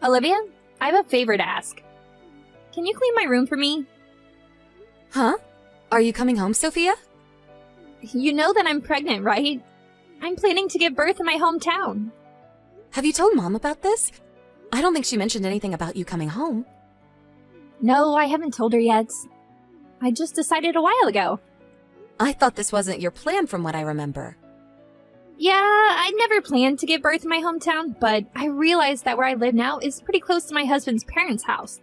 Olivia, I have a favor to ask. Can you clean my room for me? Huh? Are you coming home, Sophia? You know that I'm pregnant, right? I'm planning to give birth in my hometown. Have you told Mom about this? I don't think she mentioned anything about you coming home. No, I haven't told her yet. I just decided a while ago. I thought this wasn't your plan from what I remember. Yeah, I never planned to give birth in my hometown, but I realized that where I live now is pretty close to my husband's parents' house.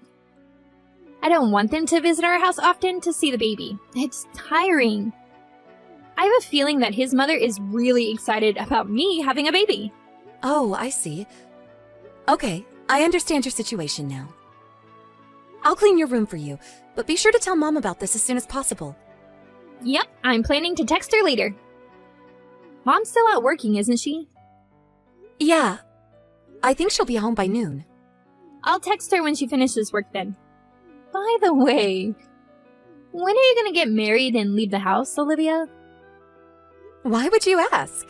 I don't want them to visit our house often to see the baby. It's tiring. I have a feeling that his mother is really excited about me having a baby. Oh, I see. Okay, I understand your situation now. I'll clean your room for you, but be sure to tell Mom about this as soon as possible. Yep, I'm planning to text her later. Mom's still out working, isn't she? Yeah. I think she'll be home by noon. I'll text her when she finishes work then. By the way, when are you gonna get married and leave the house, Olivia? Why would you ask?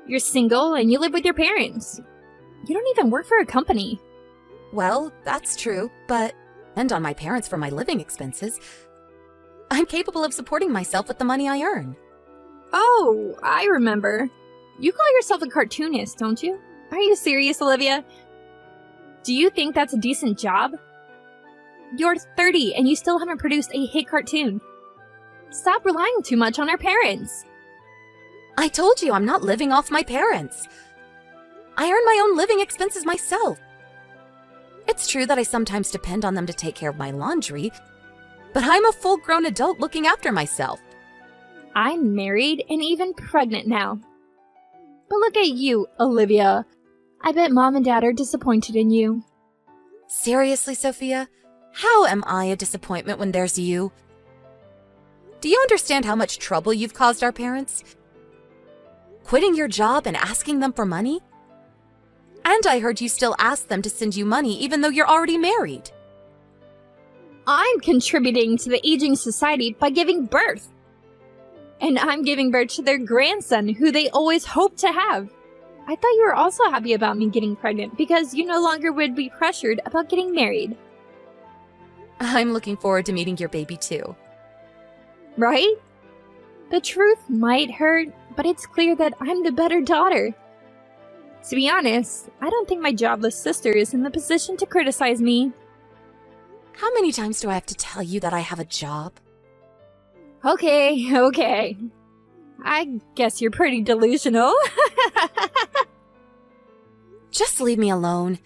You're single and you live with your parents. You don't even work for a company. Well, that's true, but depend on my parents for my living expenses. I'm capable of supporting myself with the money I earn. Oh, I remember. You call yourself a cartoonist, don't you? Are you serious, Olivia? Do you think that's a decent job? You're 30 and you still haven't produced a hit cartoon. Stop relying too much on our parents. I told you I'm not living off my parents. I earn my own living expenses myself. It's true that I sometimes depend on them to take care of my laundry, but I'm a full-grown adult looking after myself. I'm married and even pregnant now. But look at you, Olivia. I bet Mom and Dad are disappointed in you. Seriously, Sophia? How am I a disappointment when there's you? Do you understand how much trouble you've caused our parents? Quitting your job and asking them for money? And I heard you still ask them to send you money even though you're already married. I'm contributing to the aging society by giving birth. And I'm giving birth to their grandson, who they always hoped to have. I thought you were also happy about me getting pregnant because you no longer would be pressured about getting married. I'm looking forward to meeting your baby too. Right? The truth might hurt, but it's clear that I'm the better daughter. To be honest, I don't think my jobless sister is in the position to criticize me. How many times do I have to tell you that I have a job? Okay. I guess you're pretty delusional. Just leave me alone.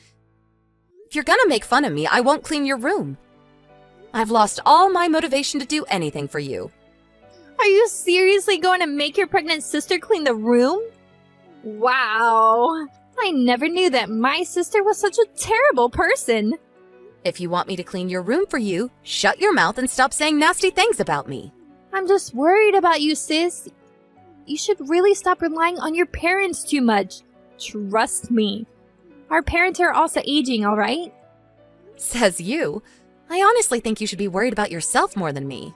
If you're gonna make fun of me, I won't clean your room. I've lost all my motivation to do anything for you. Are you seriously going to make your pregnant sister clean the room? Wow. I never knew that my sister was such a terrible person. If you want me to clean your room for you, shut your mouth and stop saying nasty things about me. I'm just worried about you, sis. You should really stop relying on your parents too much. Trust me. Our parents are also aging, all right? Says you. I honestly think you should be worried about yourself more than me.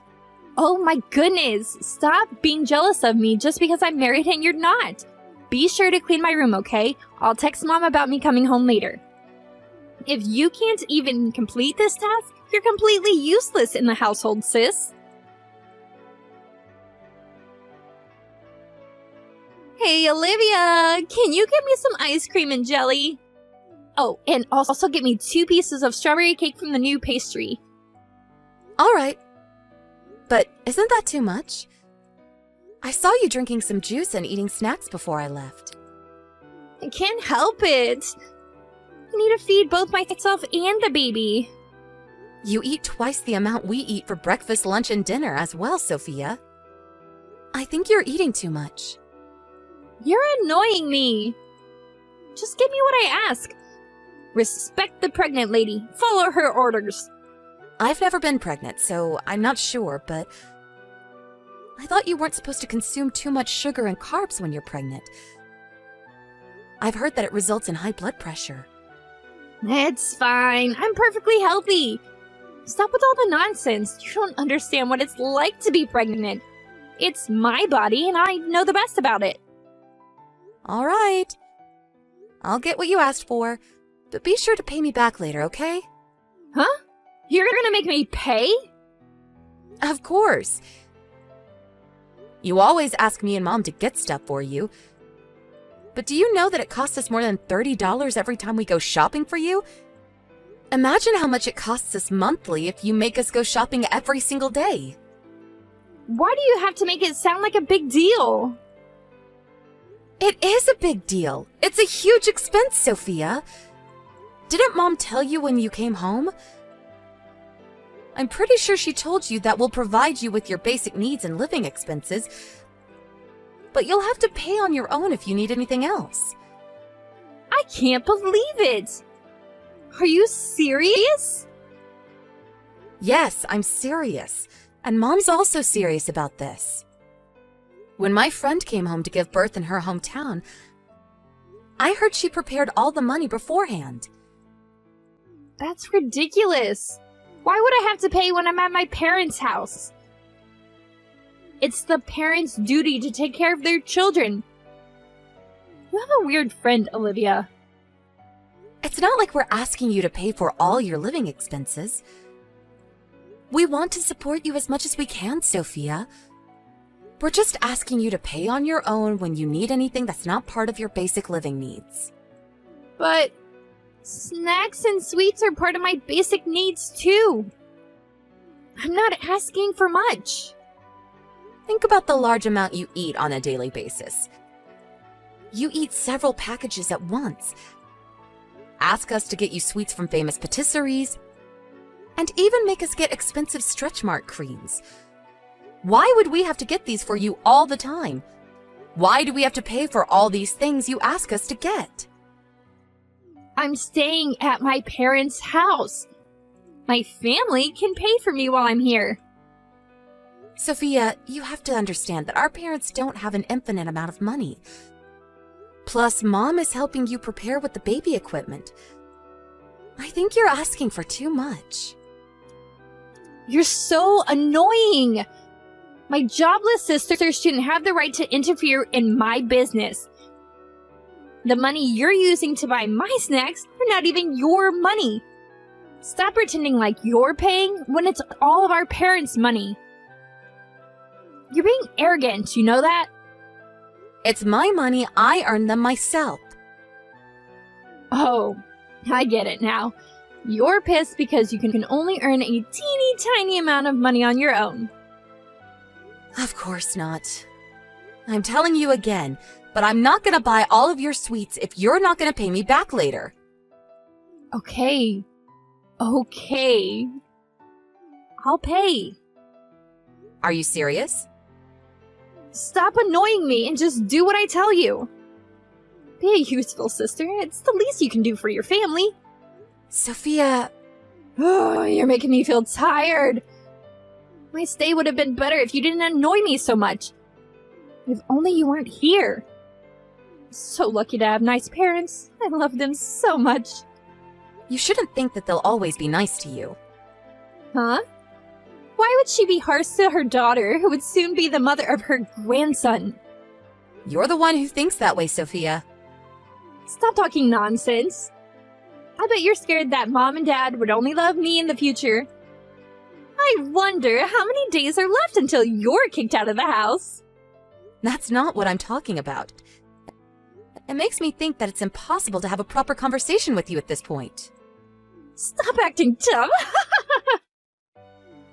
Oh my goodness. Stop being jealous of me just because I'm married and you're not. Be sure to clean my room, okay? I'll text Mom about me coming home later. If you can't even complete this task, you're completely useless in the household, sis. Hey, Olivia, can you give me some ice cream and jelly? Oh, and also get me 2 pieces of strawberry cake from the new pastry. All right. But isn't that too much? I saw you drinking some juice and eating snacks before I left. I can't help it. I need to feed both myself and the baby. You eat twice the amount we eat for breakfast, lunch, and dinner as well, Sophia. I think you're eating too much. You're annoying me. Just give me what I ask. Respect the pregnant lady. Follow her orders. I've never been pregnant, so I'm not sure, but I thought you weren't supposed to consume too much sugar and carbs when you're pregnant. I've heard that it results in high blood pressure. It's fine. I'm perfectly healthy. Stop with all the nonsense. You don't understand what it's like to be pregnant. It's my body, and I know the best about it. All right. I'll get what you asked for, But be sure to pay me back later, okay? Huh? You're gonna make me pay? Of course. You always ask me and Mom to get stuff for you. But do you know that it costs us more than $30 every time we go shopping for you? Imagine how much it costs us monthly if you make us go shopping every single day. Why do you have to make it sound like a big deal? It is a big deal. It's a huge expense, Sophia. Didn't Mom tell you when you came home? I'm pretty sure she told you that we'll provide you with your basic needs and living expenses, but you'll have to pay on your own if you need anything else. I can't believe it! Are you serious? Yes, I'm serious. And Mom's also serious about this. When my friend came home to give birth in her hometown, I heard she prepared all the money beforehand. That's ridiculous. Why would I have to pay when I'm at my parents' house? It's the parents' duty to take care of their children. You have a weird friend, Olivia. It's not like we're asking you to pay for all your living expenses. We want to support you as much as we can, Sophia. We're just asking you to pay on your own when you need anything that's not part of your basic living needs. But snacks and sweets are part of my basic needs too. I'm not asking for much. Think about the large amount you eat on a daily basis. You eat several packages at once. Ask us to get you sweets from famous patisseries, and even make us get expensive stretch mark creams. Why would we have to get these for you all the time? Why do we have to pay for all these things you ask us to get? I'm staying at my parents' house. My family can pay for me while I'm here. Sophia, you have to understand that our parents don't have an infinite amount of money. Plus, Mom is helping you prepare with the baby equipment. I think you're asking for too much. You're so annoying! My jobless sisters shouldn't have the right to interfere in my business. The money you're using to buy my snacks are not even your money. Stop pretending like you're paying when it's all of our parents' money. You're being arrogant, you know that? It's my money, I earned them myself. Oh, I get it now. You're pissed because you can only earn a teeny tiny amount of money on your own. Of course not. I'm telling you again, but I'm not gonna buy all of your sweets if you're not gonna pay me back later. Okay. Okay. I'll pay. Are you serious? Stop annoying me and just do what I tell you. Be a useful sister. It's the least you can do for your family. Sophia... Oh, you're making me feel tired. My stay would have been better if you didn't annoy me so much. If only you weren't here. I'm so lucky to have nice parents. I love them so much. You shouldn't think that they'll always be nice to you. Huh? Why would she be harsh to her daughter, who would soon be the mother of her grandson? You're the one who thinks that way, Sophia. Stop talking nonsense. I bet you're scared that Mom and Dad would only love me in the future. I wonder how many days are left until you're kicked out of the house. That's not what I'm talking about. It makes me think that it's impossible to have a proper conversation with you at this point. Stop acting dumb.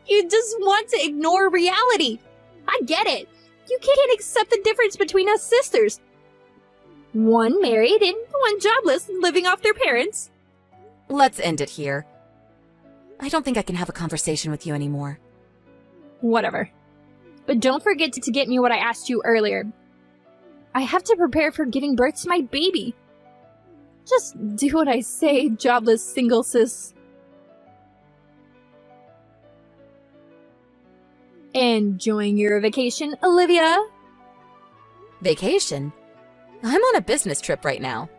You just want to ignore reality. I get it. You can't accept the difference between us sisters. One married and one jobless, living off their parents. Let's end it here. I don't think I can have a conversation with you anymore. Whatever. But don't forget to get me what I asked you earlier. I have to prepare for giving birth to my baby. Just do what I say, jobless single sis. Enjoying your vacation, Olivia? Vacation? I'm on a business trip right now.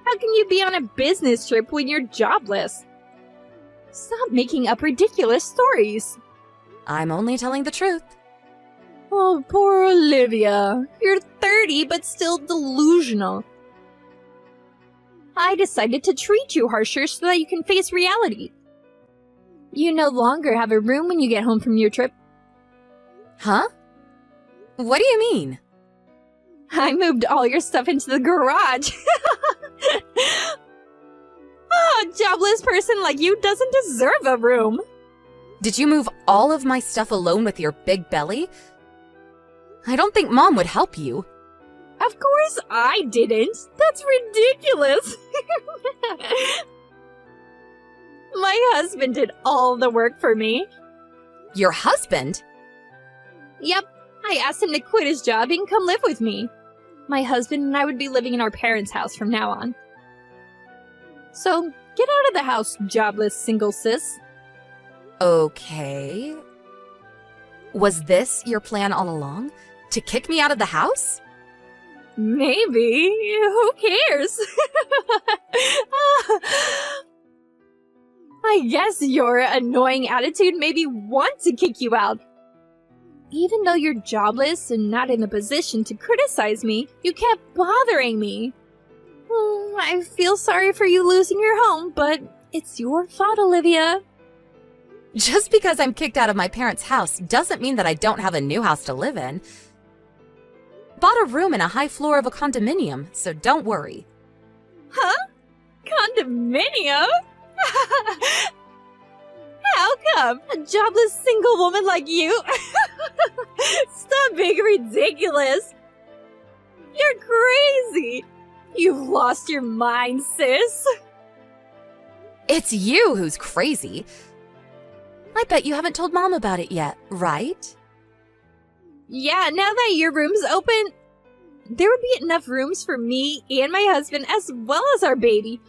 How can you be on a business trip when you're jobless? Stop making up ridiculous stories. I'm only telling the truth. Oh, poor Olivia. You're 30, but still delusional. I decided to treat you harsher so that you can face reality. You no longer have a room when you get home from your trip. Huh? What do you mean? I moved all your stuff into the garage. A jobless person like you doesn't deserve a room. Did you move all of my stuff alone with your big belly? I don't think Mom would help you. Of course I didn't. That's ridiculous. My husband did all the work for me. Your husband? Yep, I asked him to quit his job and come live with me. My husband and I would be living in our parents' house from now on. So, get out of the house, jobless single sis. Okay. Was this your plan all along? To kick me out of the house? Maybe. Who cares? I guess your annoying attitude made me want to kick you out. Even though you're jobless and not in a position to criticize me, you kept bothering me. I feel sorry for you losing your home, but it's your fault, Olivia. Just because I'm kicked out of my parents' house doesn't mean that I don't have a new house to live in. Bought a room in a high floor of a condominium, so don't worry. Huh? Condominium? How come? A jobless single woman like you? Stop being ridiculous. You're crazy. You've lost your mind, sis. It's you who's crazy. I bet you haven't told Mom about it yet, right? Yeah, now that your room's open, there would be enough rooms for me and my husband as well as our baby.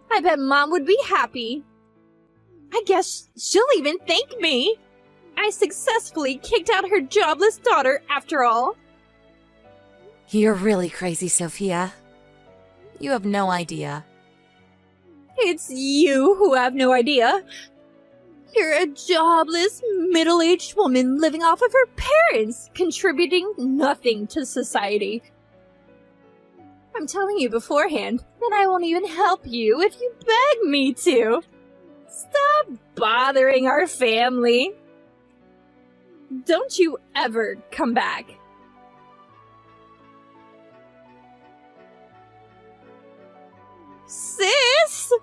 I bet Mom would be happy. I guess she'll even thank me. I successfully kicked out her jobless daughter after all. You're really crazy, Sophia. You have no idea. It's you who have no idea. You're a jobless, middle-aged woman living off of her parents, contributing nothing to society. I'm telling you beforehand that I won't even help you if you beg me to. Stop bothering our family. Don't you ever come back. Sis?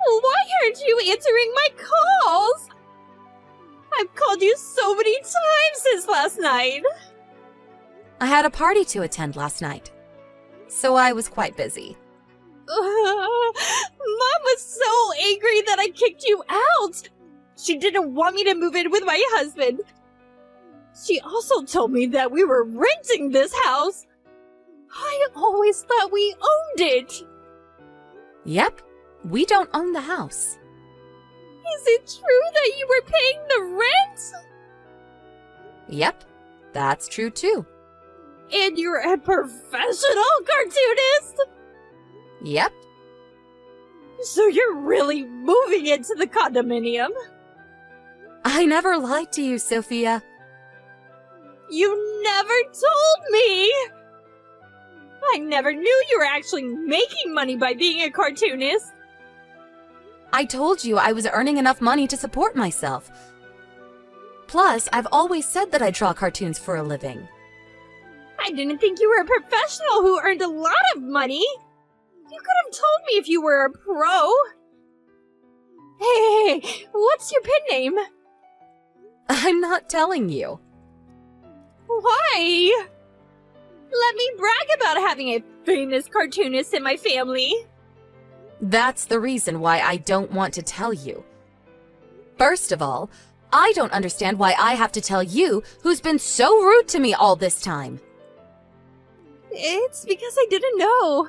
Why aren't you answering my calls? I've called you so many times since last night. I had a party to attend last night, so I was quite busy. Mom was so angry that I kicked you out. She didn't want me to move in with my husband. She also told me that we were renting this house. I always thought we owned it. Yep, we don't own the house. Is it true that you were paying the rent? Yep, that's true too. And you're a professional cartoonist? Yep. So you're really moving into the condominium? I never lied to you, Sophia. You never told me! I never knew you were actually making money by being a cartoonist. I told you I was earning enough money to support myself. Plus, I've always said that I draw cartoons for a living. I didn't think you were a professional who earned a lot of money. You could have told me if you were a pro. Hey, what's your pen name? I'm not telling you. Why? Let me brag about having a famous cartoonist in my family. That's the reason why I don't want to tell you. First of all, I don't understand why I have to tell you who's been so rude to me all this time. It's because I didn't know.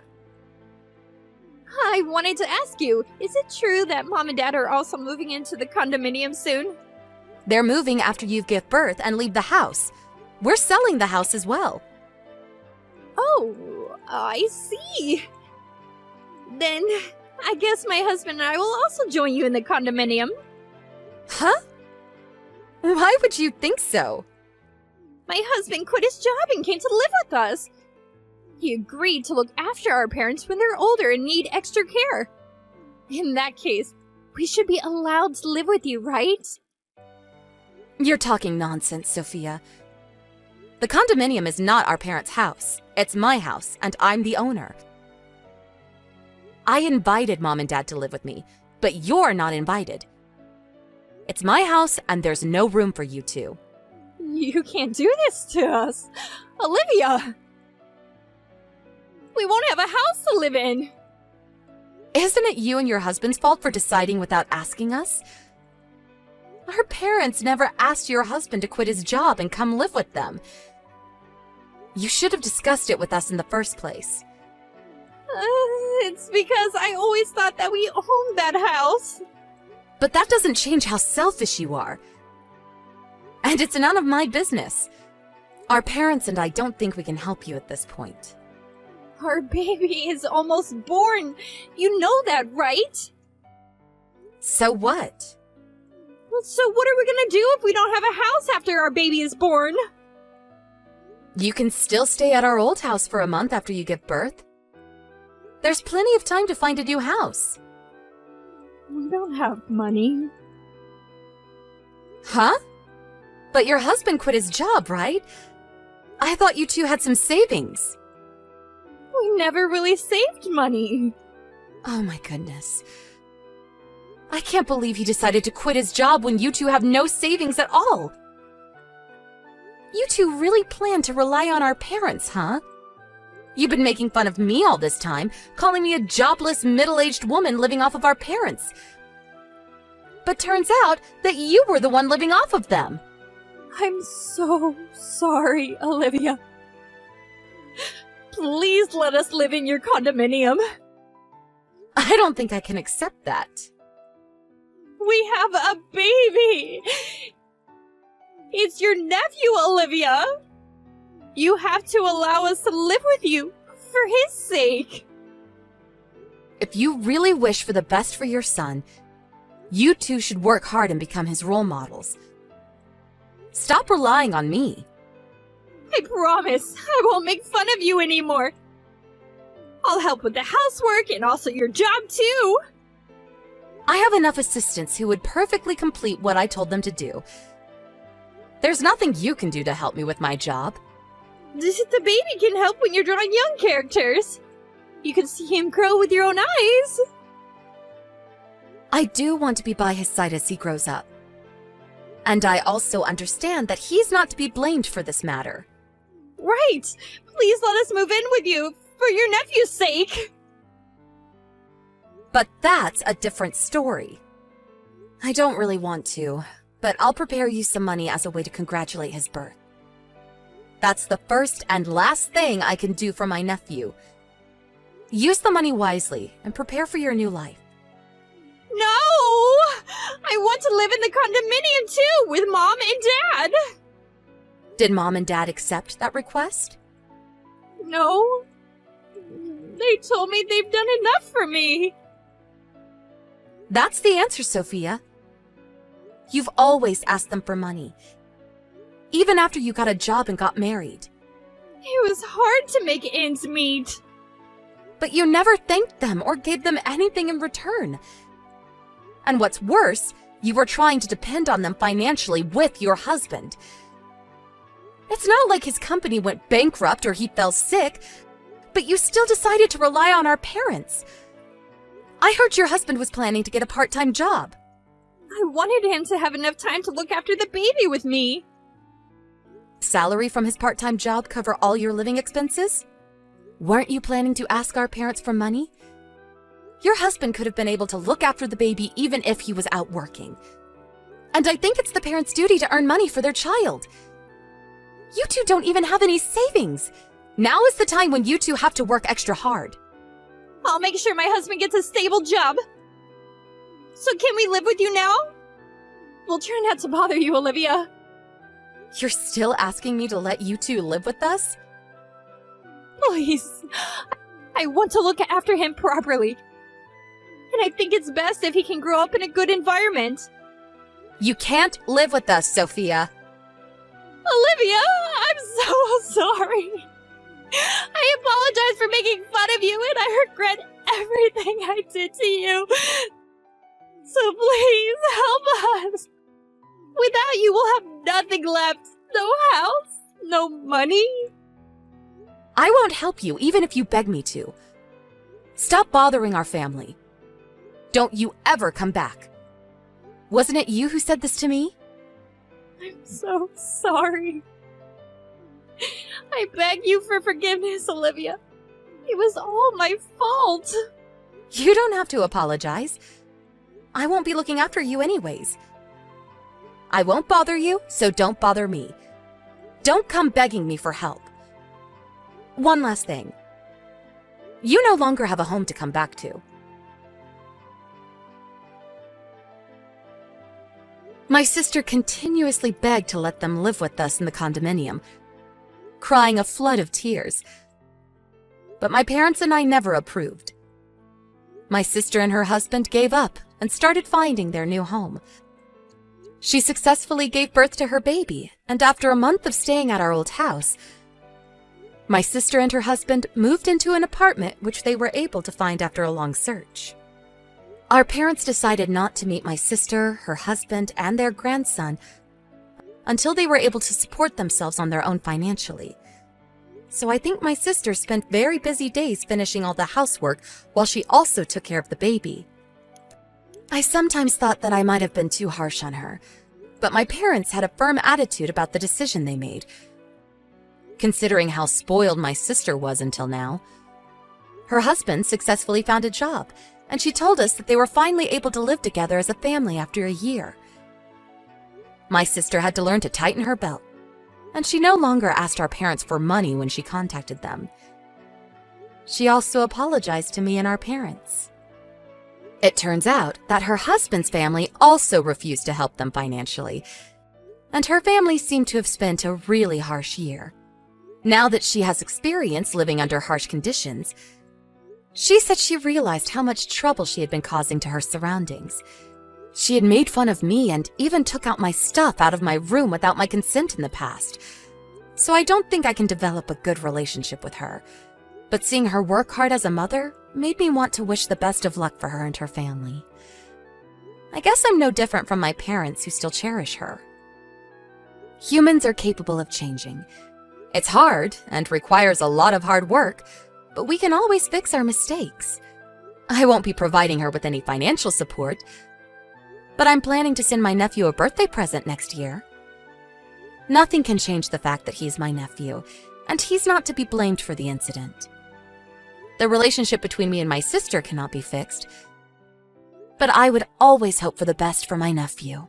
I wanted to ask you, is it true that Mom and Dad are also moving into the condominium soon? They're moving after you give birth and leave the house. We're selling the house as well. Oh, I see. Then, I guess my husband and I will also join you in the condominium. Huh? Why would you think so? My husband quit his job and came to live with us. He agreed to look after our parents when they're older and need extra care. In that case, we should be allowed to live with you, right? You're talking nonsense, Sophia. The condominium is not our parents' house. It's my house, and I'm the owner. I invited Mom and Dad to live with me, but you're not invited. It's my house, and there's no room for you two. You can't do this to us. Olivia! We won't have a house to live in! Isn't it you and your husband's fault for deciding without asking us? Our parents never asked your husband to quit his job and come live with them. You should have discussed it with us in the first place. It's because I always thought that we owned that house. But that doesn't change how selfish you are. And it's none of my business. Our parents and I don't think we can help you at this point. Our baby is almost born. You know that, right? So what? So what are we gonna do if we don't have a house after our baby is born? You can still stay at our old house for a month after you give birth. There's plenty of time to find a new house. We don't have money. Huh? But your husband quit his job, right? I thought you two had some savings. We never really saved money. Oh my goodness. I can't believe he decided to quit his job when you two have no savings at all. You two really plan to rely on our parents, huh? You've been making fun of me all this time, calling me a jobless, middle-aged woman living off of our parents. But turns out that you were the one living off of them. I'm so sorry, Olivia. Please let us live in your condominium. I don't think I can accept that. We have a baby! It's your nephew, Olivia! You have to allow us to live with you, for his sake. If you really wish for the best for your son, you two should work hard and become his role models. Stop relying on me. I promise I won't make fun of you anymore. I'll help with the housework and also your job too. I have enough assistants who would perfectly complete what I told them to do. There's nothing you can do to help me with my job. The baby can help when you're drawing young characters. You can see him grow with your own eyes. I do want to be by his side as he grows up. And I also understand that he's not to be blamed for this matter. Right! Please let us move in with you, for your nephew's sake! But that's a different story. I don't really want to, but I'll prepare you some money as a way to congratulate his birth. That's the first and last thing I can do for my nephew. Use the money wisely and prepare for your new life. No! I want to live in the condominium too, with Mom and Dad! Did Mom and Dad accept that request? No. They told me they've done enough for me. That's the answer, Sophia. You've always asked them for money, even after you got a job and got married. It was hard to make ends meet. But you never thanked them or gave them anything in return. And what's worse, you were trying to depend on them financially with your husband. It's not like his company went bankrupt or he fell sick, but you still decided to rely on our parents. I heard your husband was planning to get a part-time job. I wanted him to have enough time to look after the baby with me. Salary from his part-time job cover all your living expenses? Weren't you planning to ask our parents for money? Your husband could have been able to look after the baby even if he was out working. And I think it's the parents' duty to earn money for their child. You two don't even have any savings. Now is the time when you two have to work extra hard. I'll make sure my husband gets a stable job. So can we live with you now? We'll try not to bother you, Olivia. You're still asking me to let you two live with us? Please. I want to look after him properly. And I think it's best if he can grow up in a good environment. You can't live with us, Sophia. Olivia, I'm so sorry. I apologize for making fun of you, and I regret everything I did to you. So please, help us. Without you, we'll have nothing left. No house, no money. I won't help you even if you beg me to. Stop bothering our family. Don't you ever come back. Wasn't it you who said this to me? I'm so sorry. I beg you for forgiveness, Olivia. It was all my fault. You don't have to apologize. I won't be looking after you anyways. I won't bother you, so don't bother me. Don't come begging me for help. One last thing. You no longer have a home to come back to. My sister continuously begged to let them live with us in the condominium, crying a flood of tears. But my parents and I never approved. My sister and her husband gave up and started finding their new home. She successfully gave birth to her baby, and after a month of staying at our old house, my sister and her husband moved into an apartment which they were able to find after a long search. Our parents decided not to meet my sister, her husband, and their grandson until they were able to support themselves on their own financially. So I think my sister spent very busy days finishing all the housework while she also took care of the baby. I sometimes thought that I might have been too harsh on her, but my parents had a firm attitude about the decision they made, considering how spoiled my sister was until now. Her husband successfully found a job, and she told us that they were finally able to live together as a family after a year. My sister had to learn to tighten her belt, and she no longer asked our parents for money when she contacted them. She also apologized to me and our parents. It turns out that her husband's family also refused to help them financially, and her family seemed to have spent a really harsh year. Now that she has experience living under harsh conditions, she said she realized how much trouble she had been causing to her surroundings. She had made fun of me and even took out my stuff out of my room without my consent in the past. So I don't think I can develop a good relationship with her. But seeing her work hard as a mother made me want to wish the best of luck for her and her family. I guess I'm no different from my parents who still cherish her. Humans are capable of changing. It's hard and requires a lot of hard work, but we can always fix our mistakes. I won't be providing her with any financial support, but I'm planning to send my nephew a birthday present next year. Nothing can change the fact that he's my nephew, and he's not to be blamed for the incident. The relationship between me and my sister cannot be fixed, but I would always hope for the best for my nephew.